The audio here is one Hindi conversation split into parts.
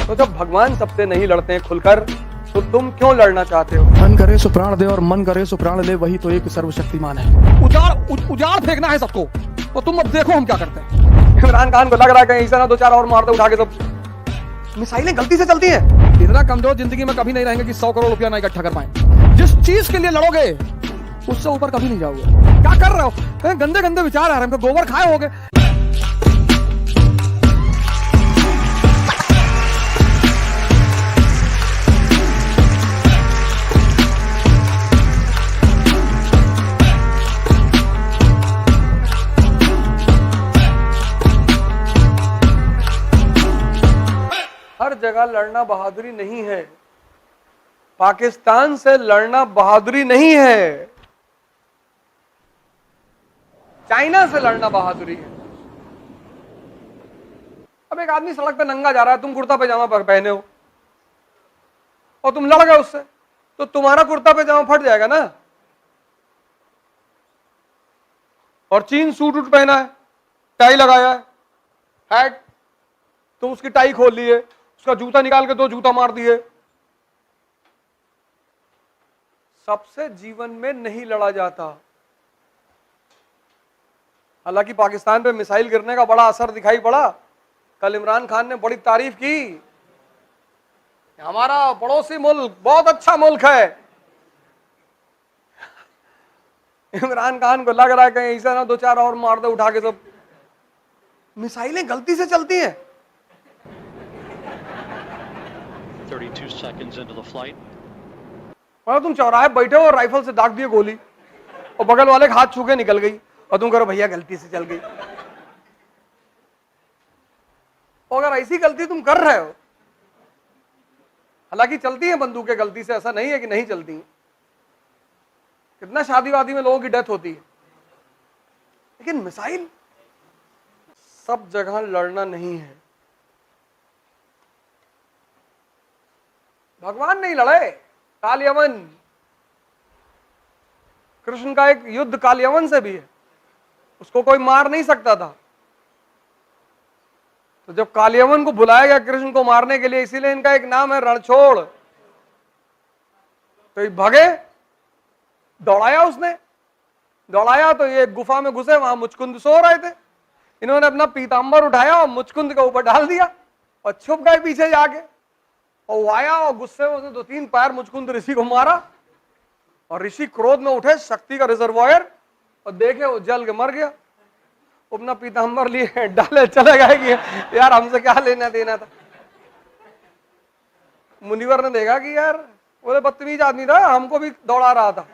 तो जब भगवान सबसे नहीं लड़ते हैं खुलकर, तो तुम क्यों लड़ना चाहते हो? मन करे सो प्राण दे और मन करे सो प्राण ले, वही तो एक सर्वशक्तिमान है। उजाड़ फेंकना है सबको, तो तुम अब देखो हम क्या करते हैं। इमरान खान को लग रहा है कहीं ऐसा ना दो चार और मार दे उठा के, तो मिसाइलें गलती से चलती हैं। इतना कमजोर जिंदगी में कभी नहीं रहेंगे कि 100 करोड़ रुपया ना इकट्ठा कर पाए। जिस चीज के लिए लड़ोगे उससे ऊपर कभी नहीं जाओगे। क्या कर रहे हो? गंदे गंदे विचार आ रहे हैं, गोबर खाए होगे। हर जगह लड़ना बहादुरी नहीं है। पाकिस्तान से लड़ना बहादुरी नहीं है, चाइना से लड़ना बहादुरी है। अब एक आदमी सड़क पे नंगा जा रहा है, तुम कुर्ता पैजामा पहने हो और तुम लड़ गए उससे, तो तुम्हारा कुर्ता पैजामा फट जाएगा ना। और चीन सूट उट पहना है, टाई लगाया है, हैट, तुम उसकी टाई खोल ली है, उसका जूता निकाल के 2 जूता मार दिए। सबसे जीवन में नहीं लड़ा जाता। हालांकि पाकिस्तान पे मिसाइल गिरने का बड़ा असर दिखाई पड़ा। कल इमरान खान ने बड़ी तारीफ की, हमारा पड़ोसी मुल्क बहुत अच्छा मुल्क है। इमरान खान को लग रहा है कहीं ऐसा ना 2-4 और मार दे उठा के, तो मिसाइलें गलती से चलती हैं। 32 seconds into the flight. और तुम चौराहे बैठे हो और राइफल से दाग दिए गोली, और बगल वाले के हाथ छू के निकल गई, और तुम करो भैया गलती से चल गई। और अगर ऐसी गलती तुम कर रहे हो, हालांकि चलती है बंदूकें गलती से, ऐसा नहीं है कि नहीं चलती। कितना शादी वादी में लोगों की डेथ होती है, लेकिन मिसाइल सब जगह लड़ना नहीं है। भगवान नहीं लड़े, काल यवन, कृष्ण का एक युद्ध काल यवन से भी है, उसको कोई मार नहीं सकता था। तो जब काल यवन को बुलाया गया कृष्ण को मारने के लिए, इसीलिए इनका एक नाम है रणछोड़। तो ये भगे, दौड़ाया उसने, दौड़ाया तो ये गुफा में घुसे, वहां मुचकुंद सो रहे थे। इन्होंने अपना पीतांबर उठाया और मुचकुंद के ऊपर डाल दिया और छुप गए पीछे जाके। और वो आया और गुस्से में उसने 2-3 पैर मुचकुंद ऋषि को मारा, और ऋषि क्रोध में उठे, शक्ति का रिजर्वायर, और देखे वो जल के मर गया। अपना पीतांबर लिए डाले चले गए कि यार हमसे क्या लेना देना था। मुनिवर ने देखा कि यार वो बदतमीज आदमी था, हमको भी दौड़ा रहा था।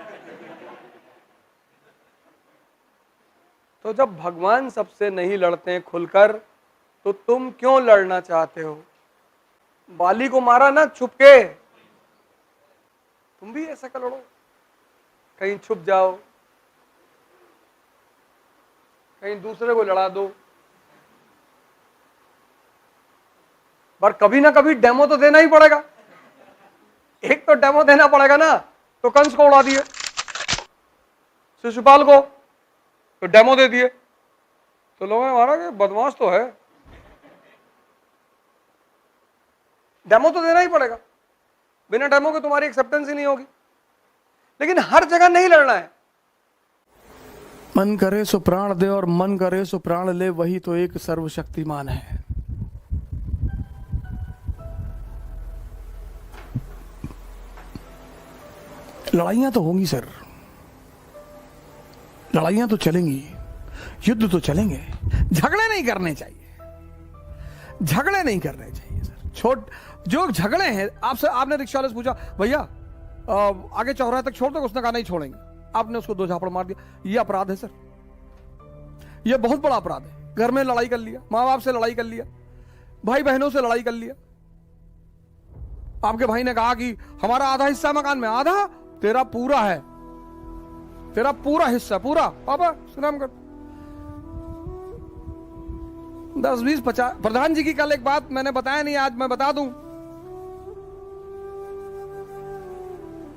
तो जब भगवान सबसे नहीं लड़ते हैं खुलकर, तो तुम क्यों लड़ना चाहते हो? बाली को मारा ना छुप के, तुम भी ऐसा कर लड़ो, कहीं छुप जाओ, कहीं दूसरे को लड़ा दो। पर कभी ना कभी डेमो तो देना ही पड़ेगा। एक तो डेमो देना पड़ेगा ना। तो कंस को उड़ा दिए, शिशुपाल को तो डेमो दे दिए, तो लोगों ने मारा कि बदमाश तो है। डेमो तो देना ही पड़ेगा, बिना डेमो के तुम्हारी एक्सेप्टेंस ही नहीं होगी। लेकिन हर जगह नहीं लड़ना है। मन करे सो प्राण दे और मन करे सो प्राण ले, वही तो एक सर्वशक्तिमान है। लड़ाइयां तो होंगी सर, लड़ाइयां तो चलेंगी, युद्ध तो चलेंगे। झगड़े नहीं करने चाहिए, झगड़े नहीं करने चाहिए सर। जो झगड़े हैं, आपसे आपने रिक्शा वाले से पूछा भैया आगे चौराहे तक छोड़ दो, उसने कहा नहीं छोड़ेंगे, आपने उसको 2 झापड़ मार दिया, ये अपराध है सर, ये बहुत बड़ा अपराध है। घर में लड़ाई कर लिया, माँ बाप से लड़ाई कर लिया, भाई बहनों से लड़ाई कर लिया। आपके भाई ने कहा कि हमारा आधा हिस्सा मकान में, आधा तेरा पूरा है, तेरा पूरा हिस्सा पूरा। पापा सुनाम कर 10, 20, 50। प्रधान जी की कल एक बात मैंने बताया नहीं, आज मैं बता दूं।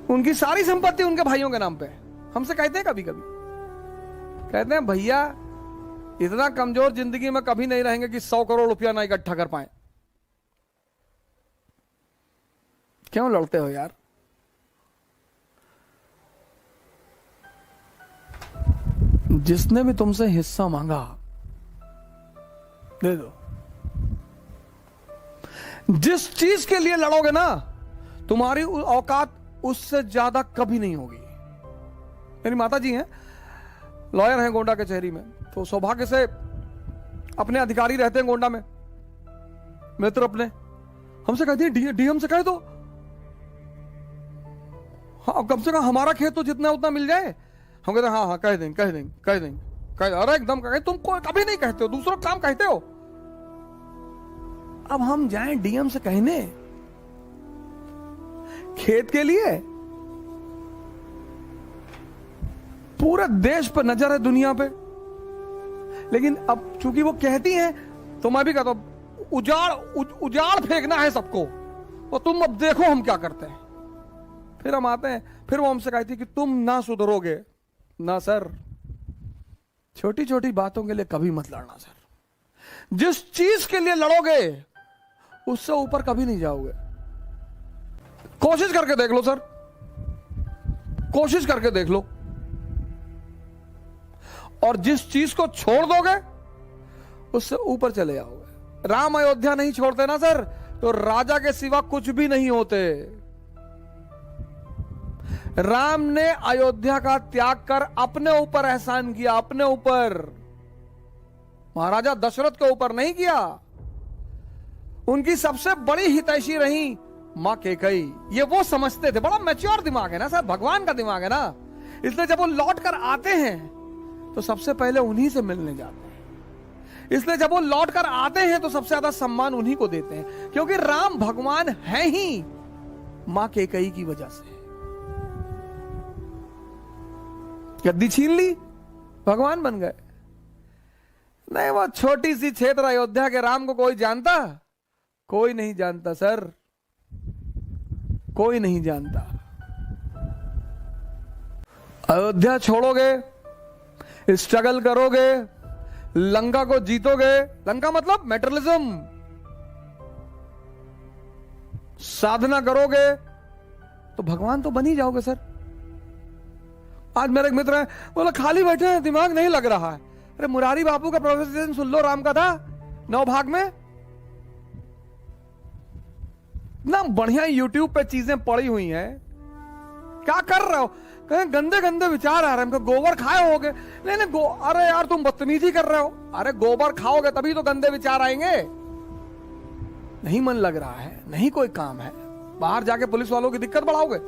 उनकी सारी संपत्ति उनके भाइयों के नाम पे है। हमसे कहते हैं कभी कभी, कहते हैं भैया इतना कमजोर जिंदगी में कभी नहीं रहेंगे कि 100 करोड़ रुपया ना इकट्ठा कर पाए। क्यों लड़ते हो यार? जिसने भी तुमसे हिस्सा मांगा दे दो। जिस चीज के लिए लड़ोगे ना, तुम्हारी औकात उससे ज्यादा कभी नहीं होगी। मेरी माता जी हैं, लॉयर हैं गोंडा कचहरी में, तो सौभाग्य से अपने अधिकारी रहते हैं गोंडा में, मित्र अपने। हमसे कहती है डीएम से कह दो, हाँ कम से कम हमारा खेत तो जितना उतना मिल जाए। हम कहते हैं हाँ हाँ कह देंगे कह देंगे कह देंगे अरे एकदम कह, तुम कोई कभी नहीं कहते हो, दूसरों का काम कहते हो। अब हम जाएं डीएम से कहने खेत के लिए? पूरे देश पर नजर है, दुनिया पे। लेकिन अब चूंकि वो कहती हैं तो मैं भी कहता हूं उजाड़ फेंकना है सबको, तो तुम अब देखो हम क्या करते हैं। फिर हम आते हैं, फिर वो हमसे कहती कि तुम ना सुधरोगे ना सर। छोटी छोटी बातों के लिए कभी मत लड़ना सर। जिस चीज के लिए लड़ोगे उससे ऊपर कभी नहीं जाओगे। कोशिश करके देख लो सर, कोशिश करके देख लो। और जिस चीज को छोड़ दोगे उससे ऊपर चले जाओगे। राम अयोध्या नहीं छोड़ते ना सर, तो राजा के सिवा कुछ भी नहीं होते। राम ने अयोध्या का त्याग कर अपने ऊपर एहसान किया, अपने ऊपर। महाराजा दशरथ के ऊपर नहीं किया। उनकी सबसे बड़ी हितैषी रही मां कैकेयी। ये वो समझते थे, बड़ा मैच्योर दिमाग है ना सर, भगवान का दिमाग है ना। इसलिए जब वो लौट कर आते हैं तो सबसे पहले उन्हीं से मिलने जाते हैं। इसलिए जब वो लौट कर आते हैं तो सबसे ज्यादा सम्मान उन्हीं को देते हैं, क्योंकि राम भगवान है ही मां कैकेयी की वजह से। गद्दी छीन ली, भगवान बन गए। नहीं, वो छोटी सी क्षेत्र अयोध्या के राम को कोई जानता? कोई नहीं जानता सर, कोई नहीं जानता। अयोध्या छोड़ोगे, स्ट्रगल करोगे, लंका को जीतोगे। लंका मतलब मेटरलिज्म, साधना करोगे तो भगवान तो बन ही जाओगे सर। आज मेरे एक मित्र है, बोला खाली बैठे हैं, दिमाग नहीं लग रहा है। अरे मुरारी बापू का प्रोफेसर सुन लो, राम का था 9 भाग में। ना बढ़िया यूट्यूब पे चीजें पड़ी हुई हैं। क्या कर रहे हो? कहें गंदे गंदे विचार आ रहे हैं, गोबर खाए होगे। नहीं, अरे यार तुम बदतमीजी कर रहे हो। अरे गोबर खाओगे तभी तो गंदे विचार आएंगे। नहीं मन लग रहा है, नहीं कोई काम है, बाहर जाके पुलिस वालों की दिक्कत बढ़ाओगे।